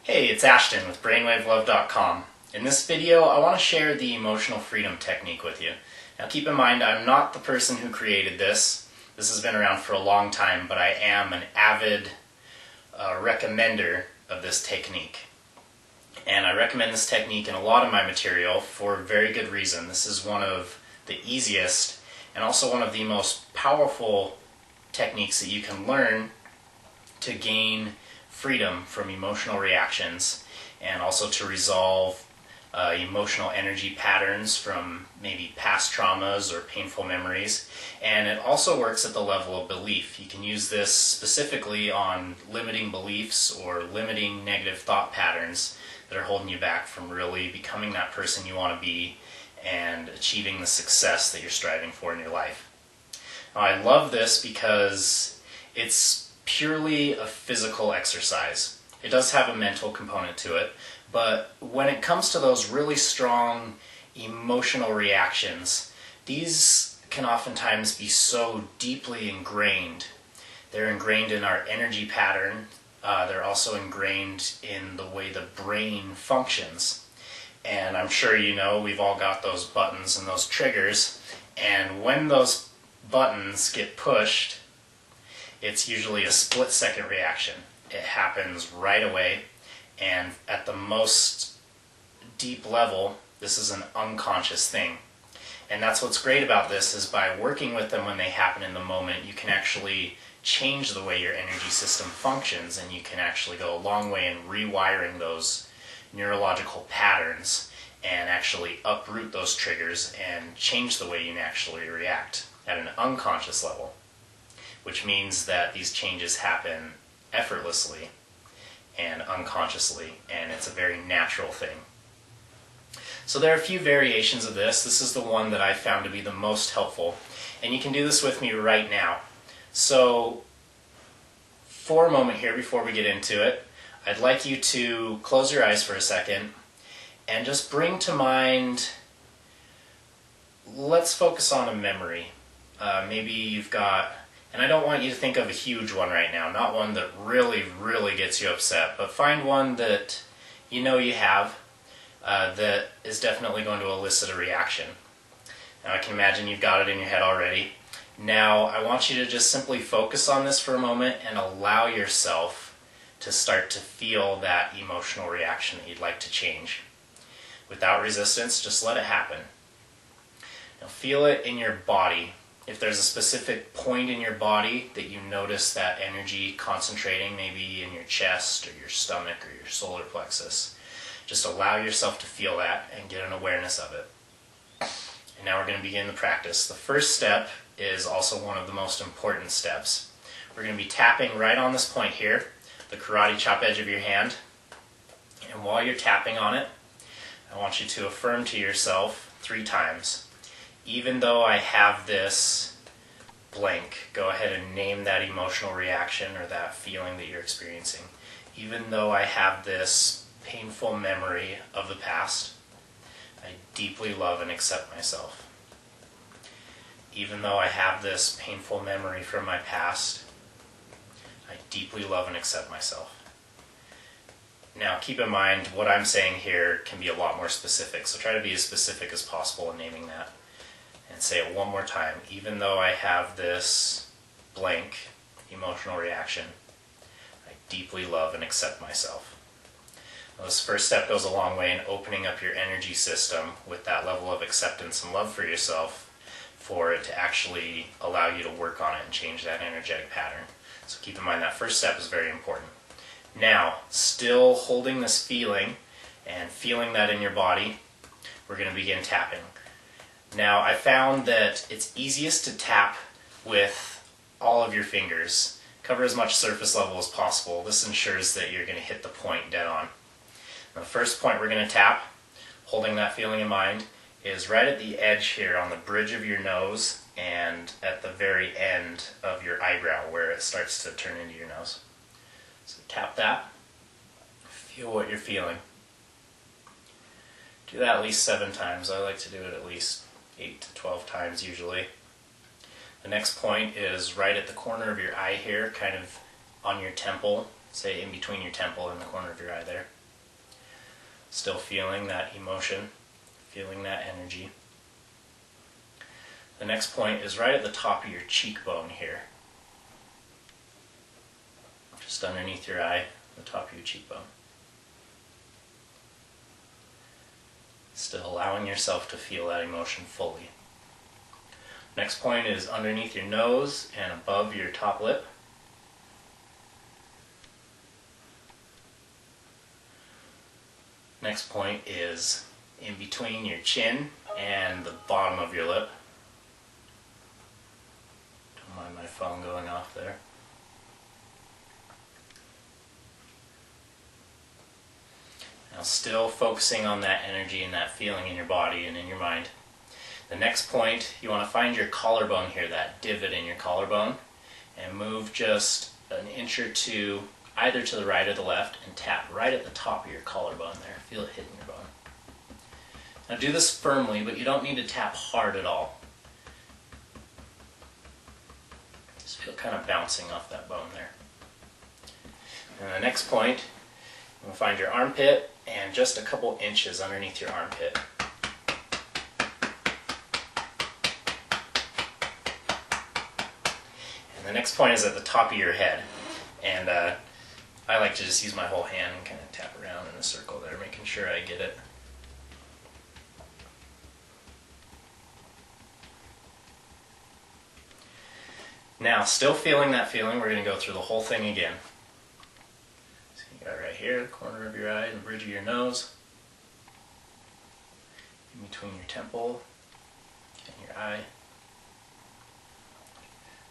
Hey, it's Ashton with BrainwaveLove.com. In this video, I want to share the emotional freedom technique with you. Now keep in mind, I'm not the person who created this. This has been around for a long time, but I am an avid recommender of this technique. And I recommend this technique in a lot of my material for a very good reason. This is one of the easiest and also one of the most powerful techniques that you can learn to gain freedom from emotional reactions and also to resolve emotional energy patterns from maybe past traumas or painful memories. And it also works at the level of belief. You can use this specifically on limiting beliefs or limiting negative thought patterns that are holding you back from really becoming that person you want to be and achieving the success that you're striving for in your life. Now, I love this because it's purely a physical exercise. It does have a mental component to it, but when it comes to those really strong emotional reactions, these can oftentimes be so deeply ingrained. They're ingrained in our energy pattern. They're also ingrained in the way the brain functions. And I'm sure you know we've all got those buttons and those triggers, and when those buttons get pushed, it's usually a split-second reaction. It happens right away, and at the most deep level, this is an unconscious thing. And that's what's great about this, is by working with them when they happen in the moment, you can actually change the way your energy system functions, and you can actually go a long way in rewiring those neurological patterns and actually uproot those triggers and change the way you naturally react at an unconscious level, which means that these changes happen effortlessly and unconsciously, and it's a very natural thing. So there are a few variations of this. This is the one that I found to be the most helpful, and you can do this with me right now. So for a moment here before we get into it, I'd like you to close your eyes for a second and just bring to mind, let's focus on a memory. Maybe you've got, and I don't want you to think of a huge one right now, not one that really, really gets you upset, but find one that you know you have that is definitely going to elicit a reaction. Now I can imagine you've got it in your head already. Now I want you to just simply focus on this for a moment and allow yourself to start to feel that emotional reaction that you'd like to change. Without resistance, just let it happen. Now feel it in your body. If there's a specific point in your body that you notice that energy concentrating, maybe in your chest or your stomach or your solar plexus, just allow yourself to feel that and get an awareness of it. And now we're going to begin the practice. The first step is also one of the most important steps. We're going to be tapping right on this point here, the karate chop edge of your hand. And while you're tapping on it, I want you to affirm to yourself 3 times. Even though I have this blank, go ahead and name that emotional reaction or that feeling that you're experiencing. Even though I have this painful memory of the past, I deeply love and accept myself. Even though I have this painful memory from my past, I deeply love and accept myself. Now keep in mind, what I'm saying here can be a lot more specific, so try to be as specific as possible in naming that. And say it one more time. Even though I have this blank emotional reaction, I deeply love and accept myself. Now, this first step goes a long way in opening up your energy system with that level of acceptance and love for yourself, for it to actually allow you to work on it and change that energetic pattern. So keep in mind that first step is very important. Now, still holding this feeling and feeling that in your body, we're going to begin tapping. Now, I found that it's easiest to tap with all of your fingers. Cover as much surface level as possible. This ensures that you're going to hit the point dead on. Now, the first point we're going to tap, holding that feeling in mind, is right at the edge here on the bridge of your nose and at the very end of your eyebrow where it starts to turn into your nose. So tap that. Feel what you're feeling. Do that at least 7 times. I like to do it at least 8 to 12 times usually. The next point is right at the corner of your eye here, kind of on your temple, say in between your temple and the corner of your eye there. Still feeling that emotion, feeling that energy. The next point is right at the top of your cheekbone here. Just underneath your eye, the top of your cheekbone. Still allowing yourself to feel that emotion fully. Next point is underneath your nose and above your top lip. Next point is in between your chin and the bottom of your lip. Don't mind my phone going off there. Now still focusing on that energy and that feeling in your body and in your mind. The next point, you want to find your collarbone here, that divot in your collarbone, and move just an inch or two either to the right or the left and tap right at the top of your collarbone there. Feel it hitting your bone. Now do this firmly, but you don't need to tap hard at all. Just feel kind of bouncing off that bone there. And the next point, you'll find your armpit and just a couple inches underneath your armpit. And the next point is at the top of your head. And I like to just use my whole hand and kind of tap around in a circle there, making sure I get it. Now, still feeling that feeling, we're going to go through the whole thing again. So you got right here, the corner of your eye, the bridge of your nose, in between your temple and your eye,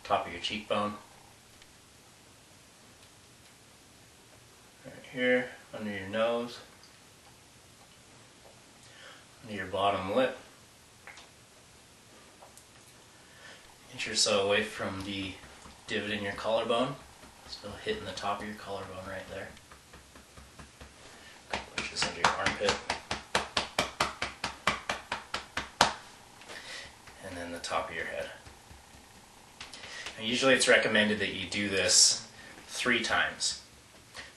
top of your cheekbone, right here, under your nose, under your bottom lip, inch or so away from the divot in your collarbone, still hitting the top of your collarbone right there. A couple inches under your armpit. And then the top of your head. Now, usually it's recommended that you do this 3 times.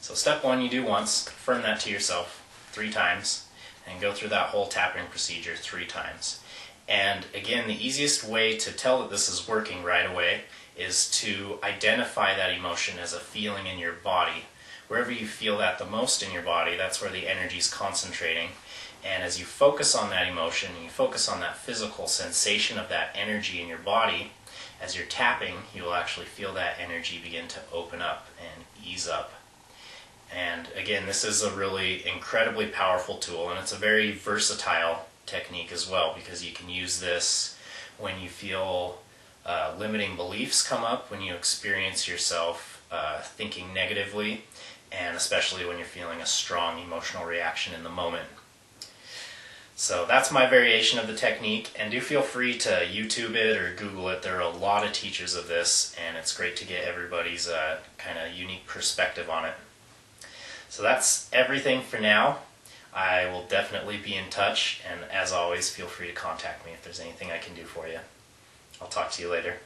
So step 1 you do once, confirm that to yourself 3 times, and go through that whole tapping procedure 3 times. And again, the easiest way to tell that this is working right away is to identify that emotion as a feeling in your body. Wherever you feel that the most in your body, that's where the energy is concentrating. And as you focus on that emotion, and you focus on that physical sensation of that energy in your body, as you're tapping, you'll actually feel that energy begin to open up and ease up. And again, this is a really incredibly powerful tool, and it's a very versatile technique as well, because you can use this when you feel limiting beliefs come up, when you experience yourself thinking negatively, and especially when you're feeling a strong emotional reaction in the moment. So that's my variation of the technique, and do feel free to YouTube it or Google it. There are a lot of teachers of this, and it's great to get everybody's kind of unique perspective on it. So that's everything for now. I will definitely be in touch, and as always, feel free to contact me if there's anything I can do for you. I'll talk to you later.